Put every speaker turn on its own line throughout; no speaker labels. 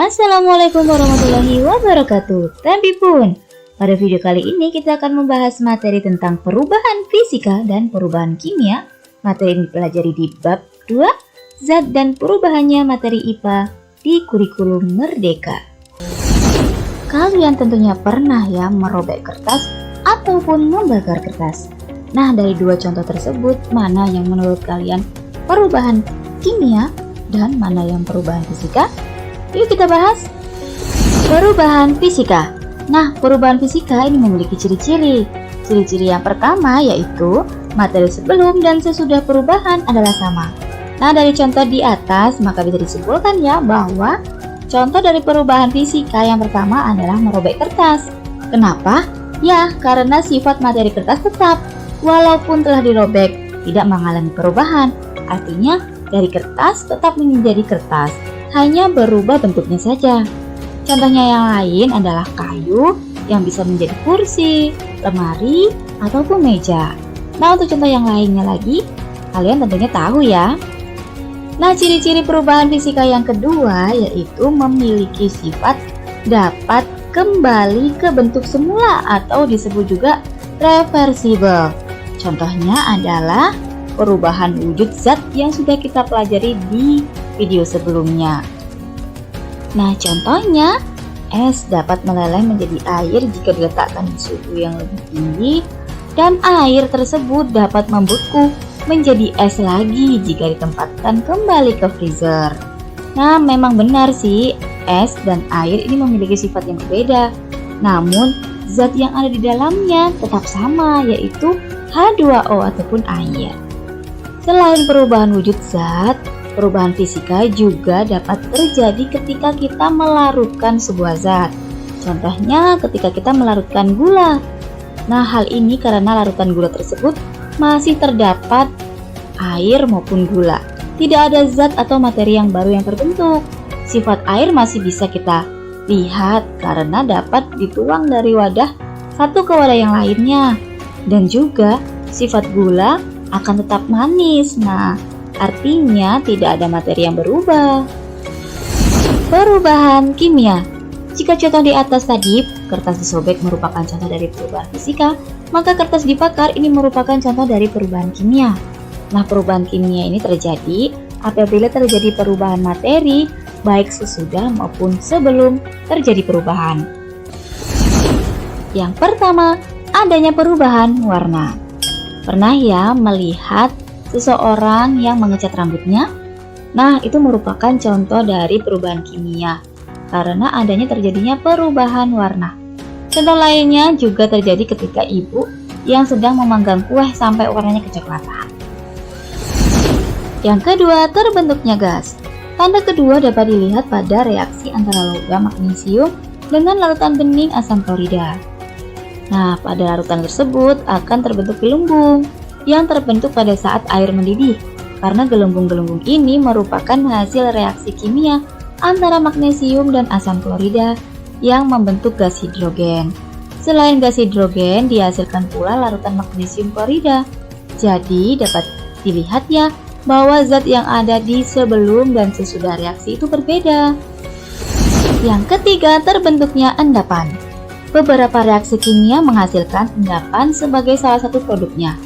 Assalamualaikum warahmatullahi wabarakatuh. Tapi pun, pada video kali ini kita akan membahas materi tentang perubahan fisika dan perubahan kimia. Materi ini dipelajari di bab 2, zat dan perubahannya materi IPA di kurikulum Merdeka. Kalian tentunya pernah ya merobek kertas ataupun membakar kertas. Nah, dari dua contoh tersebut, mana yang menurut kalian perubahan kimia dan mana yang perubahan fisika? Yuk kita bahas perubahan fisika. Nah, perubahan fisika ini memiliki ciri-ciri. Ciri-ciri yang pertama yaitu materi sebelum dan sesudah perubahan adalah sama. Nah, dari contoh di atas maka bisa disimpulkan ya bahwa contoh dari perubahan fisika yang pertama adalah merobek kertas. Kenapa? Ya, karena sifat materi kertas tetap walaupun telah dirobek, tidak mengalami perubahan. Artinya dari kertas tetap menjadi kertas, hanya berubah bentuknya saja. Contohnya yang lain adalah kayu yang bisa menjadi kursi, lemari, ataupun meja. Nah, untuk contoh yang lainnya lagi, kalian tentunya tahu ya. Nah, ciri-ciri perubahan fisika yang kedua yaitu memiliki sifat dapat kembali ke bentuk semula atau disebut juga reversible. Contohnya adalah perubahan wujud zat yang sudah kita pelajari di video sebelumnya. Nah, contohnya es dapat meleleh menjadi air jika diletakkan di suhu yang lebih tinggi, dan air tersebut dapat membeku menjadi es lagi jika ditempatkan kembali ke freezer. Nah, memang benar sih, es dan air ini memiliki sifat yang berbeda. Namun, zat yang ada di dalamnya tetap sama, yaitu H2O ataupun air. Selain perubahan wujud zat, perubahan fisika juga dapat terjadi ketika kita melarutkan sebuah zat. Contohnya ketika kita melarutkan gula. Nah, hal ini karena larutan gula tersebut masih terdapat air maupun gula. Tidak ada zat atau materi yang baru yang terbentuk. Sifat air masih bisa kita lihat karena dapat dituang dari wadah satu ke wadah yang lainnya. Dan juga sifat gula akan tetap manis. Nah, artinya tidak ada materi yang berubah. Perubahan kimia. Jika contoh di atas tadi, kertas disobek merupakan contoh dari perubahan fisika, maka kertas dibakar ini merupakan contoh dari perubahan kimia. Nah, perubahan kimia ini terjadi apabila terjadi perubahan materi, baik sesudah maupun sebelum terjadi perubahan. Yang pertama, adanya perubahan warna. Pernah ya melihat seseorang yang mengecat rambutnya? Nah, itu merupakan contoh dari perubahan kimia karena adanya terjadinya perubahan warna. Contoh lainnya juga terjadi ketika ibu yang sedang memanggang kue sampai warnanya kecoklatan. Yang kedua, terbentuknya gas. Tanda kedua dapat dilihat pada reaksi antara logam magnesium dengan larutan bening asam klorida. Nah, pada larutan tersebut akan terbentuk gelembung yang terbentuk pada saat air mendidih, karena gelembung-gelembung ini merupakan hasil reaksi kimia antara magnesium dan asam klorida yang membentuk gas hidrogen. Selain gas hidrogen, dihasilkan pula larutan magnesium klorida. Jadi, dapat dilihat ya bahwa zat yang ada di sebelum dan sesudah reaksi itu berbeda. Yang ketiga, terbentuknya endapan. Beberapa reaksi kimia menghasilkan endapan sebagai salah satu produknya.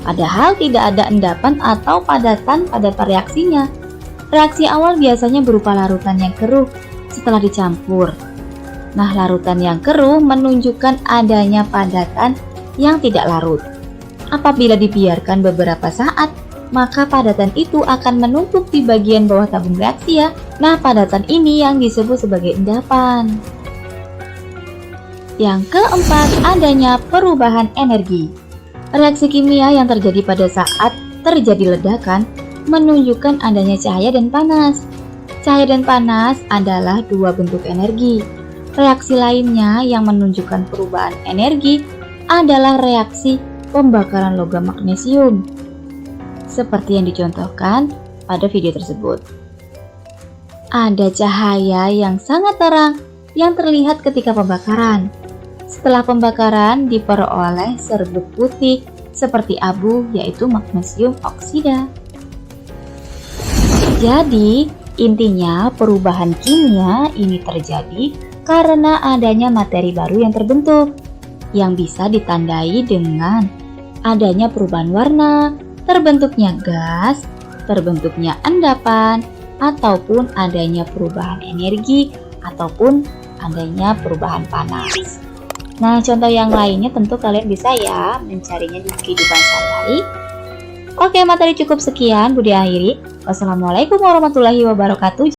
Padahal tidak ada endapan atau padatan pada reaksinya. Reaksi awal biasanya berupa larutan yang keruh setelah dicampur. Nah, larutan yang keruh menunjukkan adanya padatan yang tidak larut. Apabila dibiarkan beberapa saat, maka padatan itu akan menumpuk di bagian bawah tabung reaksi ya. Nah, padatan ini yang disebut sebagai endapan. Yang keempat, adanya perubahan energi. Reaksi kimia yang terjadi pada saat terjadi ledakan menunjukkan adanya cahaya dan panas. Cahaya dan panas adalah dua bentuk energi. Reaksi lainnya yang menunjukkan perubahan energi adalah reaksi pembakaran logam magnesium, seperti yang dicontohkan pada video tersebut. Ada cahaya yang sangat terang yang terlihat ketika pembakaran. Setelah pembakaran diperoleh serbuk putih seperti abu, yaitu magnesium oksida. Jadi, Intinya, perubahan kimia ini terjadi karena adanya materi baru yang terbentuk, yang bisa ditandai dengan adanya perubahan warna, terbentuknya gas, terbentuknya endapan, ataupun adanya perubahan energi, ataupun adanya perubahan panas. Nah, contoh yang lainnya tentu kalian bisa ya mencarinya di kehidupan sehari-hari. Oke, materi cukup sekian, Budi akhiri. Wassalamualaikum warahmatullahi wabarakatuh.